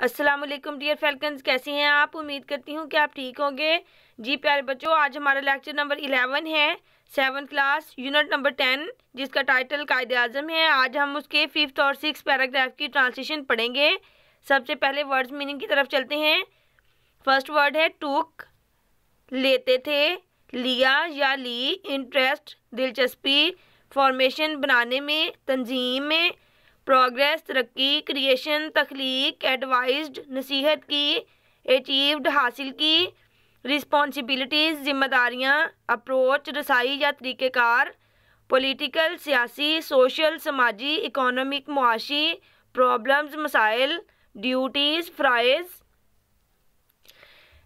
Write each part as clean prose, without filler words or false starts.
अस्सलाम वालेकुम dear falcons, कैसे हैं आप। उम्मीद करती हूँ कि आप ठीक होंगे। जी प्यारे बच्चों, आज हमारा लेक्चर नंबर 11 है, 7th क्लास, यूनिट नंबर 10, जिसका टाइटल कायदे आज़म है। आज हम उसके 5th और 6th पैराग्राफ की ट्रांसलेशन पढ़ेंगे। सबसे पहले वर्ड्स मीनिंग की तरफ चलते हैं। फर्स्ट वर्ड है टूक, लेते थे, लिया या ली, इंटरेस्ट दिलचस्पी, फॉर्मेशन बनाने में, तंजीम में, प्रोग्रेस तरक्की, क्रिएशन तख्लीक, एडवाइज्ड नसीहत की, अचीव्ड हासिल की, रिस्पॉन्सिबिलिटीज़ जिम्मेदारियाँ, अप्रोच रसाई या तरीक़ेकार, पॉलिटिकल सियासी, सोशल समाजी, इकोनॉमिक मुआशी, प्रॉब्लम्स मसाइल, ड्यूटीज़ फ़राइज़,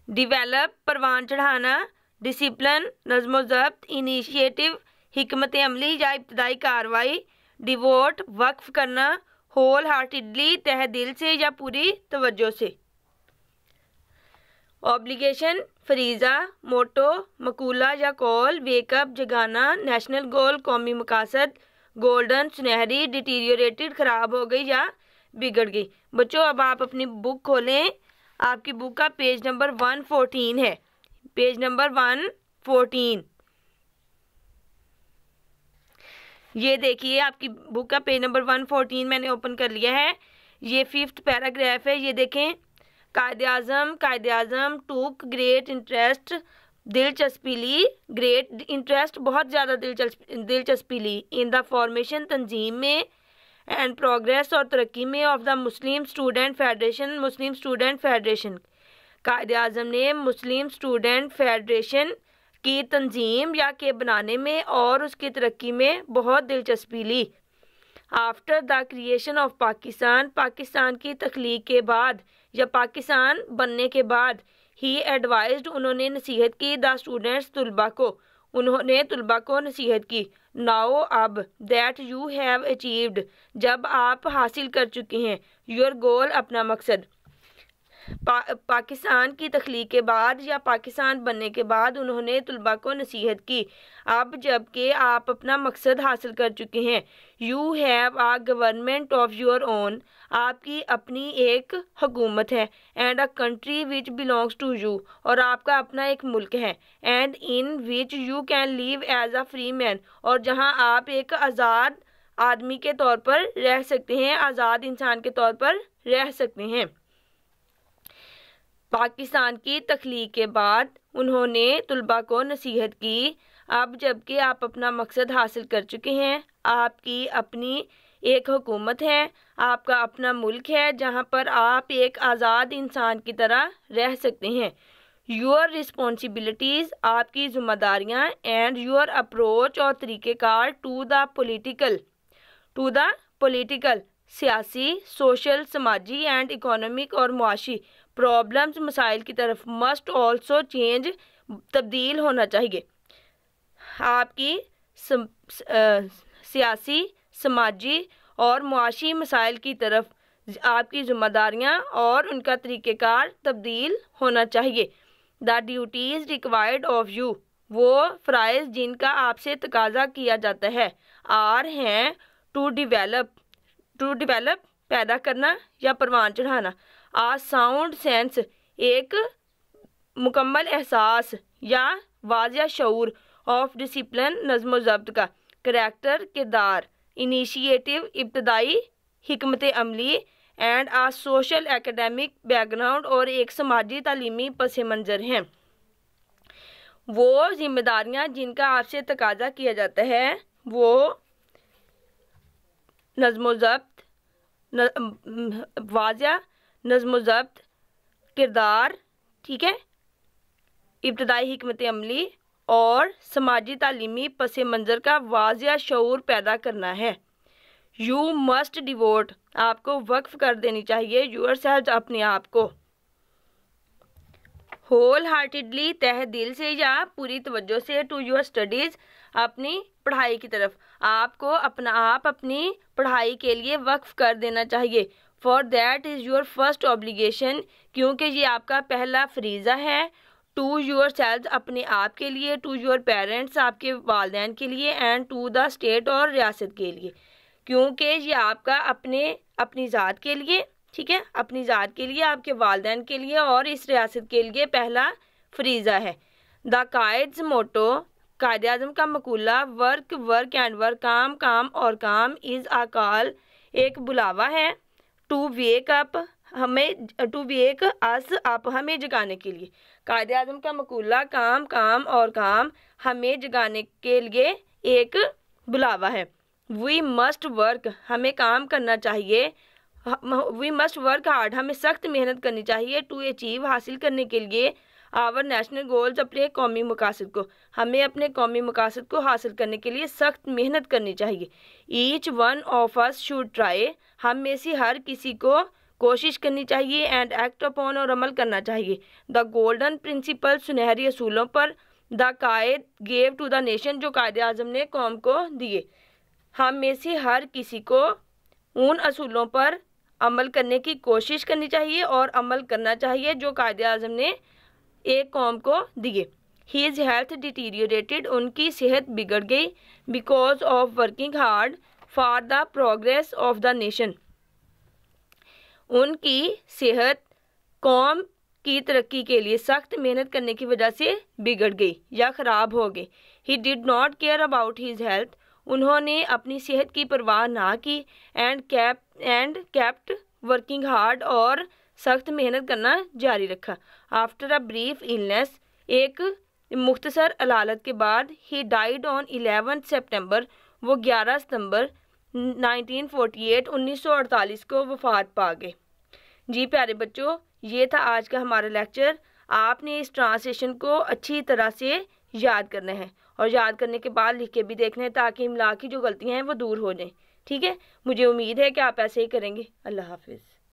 डिवेलप परवान चढ़ाना, डिसिप्लिन नज़्म ज़ब्त, इनिशिएटिव हिकमत अमली या इब्तदाई कार्रवाई, डिवोट वक्फ करना, होल हार्टेडली तह दिल से या पूरी तवज्जो से, ऑब्लिगेशन फरीज़ा, मोटो मकूला या कॉल, वेकअप जगाना, नेशनल गोल कौमी मकासद, गोल्डन सुनहरी, डिटीरियोरेटेड ख़राब हो गई या बिगड़ गई। बच्चों अब आप अपनी बुक खोलें। आपकी बुक का पेज नंबर 114 है, पेज नंबर 114। ये देखिए आपकी बुक का पेज नंबर 114 मैंने ओपन कर लिया है। ये 5th पैराग्राफ है। ये देखें, कायदे आज़म टूक ग्रेट इंटरेस्ट, दिलचस्पी ली, ग्रेट इंटरेस्ट बहुत ज़्यादा दिलचस्पी ली, इन द फॉर्मेशन तंजीम में, एंड प्रोग्रेस और तरक्की में, of the Muslim student federation. कायदे आज़म ने मुस्लिम स्टूडेंट फेडरेशन की तंजीम या के बनाने में और उसकी तरक्की में बहुत दिलचस्पी ली। After the creation of Pakistan की तख्लीक के बाद या पाकिस्तान बनने के बाद, ही एडवाइज्ड उन्होंने नसीहत की, द स्टूडेंट्स उन्होंने तुलबा को नसीहत की। नाउ अब, दैट यू हैव अचीव्ड जब आप हासिल कर चुके हैं, योर गोल अपना मकसद। पाकिस्तान की तख्लीक के बाद या पाकिस्तान बनने के बाद उन्होंने तुलबा को नसीहत की, अब जबकि आप अपना मकसद हासिल कर चुके हैं। You have a government of your own, आपकी अपनी एक हुकूमत है, and a country which belongs to you, और आपका अपना एक मुल्क है, and in which you can live as a free man, और जहां आप एक आज़ाद आदमी के तौर पर रह सकते हैं, आज़ाद इंसान के तौर पर रह सकते हैं। पाकिस्तान की तख्लीक के बाद उन्होंने तुलबा को नसीहत की, अब जबकि आप अपना मकसद हासिल कर चुके हैं, आपकी अपनी एक हुकूमत है, आपका अपना मुल्क है जहां पर आप एक आज़ाद इंसान की तरह रह सकते हैं। योर रिस्पॉन्सिबिलिटीज़ आपकी जिम्मेदारियां, एंड योर अप्रोच और तरीक़ेकार, टू द पॉलिटिकल सियासी, सोशल समाजी, एंड इकोनॉमिक और मुआशी, प्रॉब्लम्स मसाइल की तरफ, मस्ट ऑल्सो चेंज तब्दील होना चाहिए। आपकी सियासी, समाजी और मुआशी मसाइल की तरफ आपकी जिम्मेदारियां और उनका तरीक़ेकार तब्दील होना चाहिए। The duties required of you, वो फ़राइज़ जिनका आपसे तकाजा किया जाता है, आर हैं टू डिवेलप पैदा करना या परवान चढ़ाना, आ साउंड सेंस एक मुकम्मल एहसास या वाज़िया शऊर, ऑफ डिसिप्लिन नज़्म ज़ब्त का, करैक्टर किरदार, इनिशिएटिव इब्तदाई हिकमत अमली, and a social academic background, और एक समाजी तालीमी पस मंज़र हैं। वो जिम्मेदारियां जिनका आपसे तकाजा किया जाता है, वो नज़्म ज़ब्त, वाज़िया नज़्म ज़ब्त, किरदार, ठीक है, इब्तदाई हिकमत अमली और समाजी तालीमी पस मंज़र का वाज़िया शऊर पैदा करना है। यू मस्ट डिवोट, आपको वक्फ कर देनी चाहिए, यूर सेल्फ अपने आप को, होल हार्टेडली तह दिल से या पूरी तवज्जो से, टू योर स्टडीज़ अपनी पढ़ाई की तरफ, आपको अपना आप अपनी पढ़ाई के लिए वक्फ कर देना चाहिए। For that is your first obligation, क्योंकि ये आपका पहला फरीज़ा है। टू योर सेल्फ अपने आप के लिए, टू योर पेरेंट्स आपके वालिदैन के लिए, एंड टू द स्टेट और रियासत के लिए, क्योंकि ये आपका अपनी ज़ात के लिए ٹھیک ہے، اپنی ذات کے لیے، آپ کے والدین کے لیے اور اس ریاست کے لیے پہلا فریضہ ہے۔ دا قائد's موٹو، قائد اعظم کا مقولہ ورک ورک اینڈ ورک، کام کام اور کام، از آ کال، ایک بلاوا ہے، to wake up, to wake us up, ہمیں جگانے کے لیے۔ قائد اعظم کا مقولہ کام کام اور کام ہمیں جگانے کے لیے ایک بلاوا ہے۔ وی مسٹ ورک، ہمیں کام کرنا چاہیے، وی مسٹ ورک ہارڈ، ہمیں سخت محنت کرنی چاہیے، ٹو اچیو، حاصل کرنے کے لیے، آور نیشنل گولز، اپنے قومی مقاصد کو، ہمیں اپنے قومی مقاصد کو حاصل کرنے کے لیے سخت محنت کرنی چاہیے۔ Each one of us should try, ہم میں سے ہر کسی کو کوشش کرنی چاہیے، اینڈ ایکٹ اپون، اور عمل کرنا چاہیے، دا گولڈن پرنسپل، سنہری اصولوں پر، دا قائد گیو ٹو دا نیشن، جو قائد اعظم نے قوم کو دیے۔ ہم میں سے ہر کسی کو ان اصولوں پر عمل کرنے کی کوشش کرنی چاہیے اور عمل کرنا چاہیے جو قائد اعظم نے ایک قوم کو دیے۔ ہیز ہیلتھ ڈیٹیریوریٹڈ، ان کی صحت بگڑ گئی، because of working hard for the progress of the nation, ان کی صحت قوم کی ترقی کے لیے سخت محنت کرنے کی وجہ سے بگڑ گئی یا خراب ہو گئی۔ He did not care about his health, انہوں نے اپنی صحت کی پرواہ نہ کی، اینڈ کیپٹ ورکنگ ہارڈ، اور سخت محنت کرنا جاری رکھا۔ آفٹر اے بریف النس، ایک مختصر علالت کے بعد، ہی ڈائیڈ آن 11 سپٹمبر، وہ 11 ستمبر 1948 کو وفات پا گئے۔ جی پیارے بچوں، یہ تھا آج کا ہمارا لیکچر۔ آپ نے اس ٹرانسلیشن کو اچھی طرح سے یاد کرنا ہے اور یاد کرنے کے بعد لکھ کے بھی دیکھنا ہے تاکہ املا کی جو غلطیاں ہیں وہ دور ہو جائیں۔ ٹھیک ہے، مجھے امید ہے کہ آپ ایسے ہی کریں گے۔ اللہ حافظ۔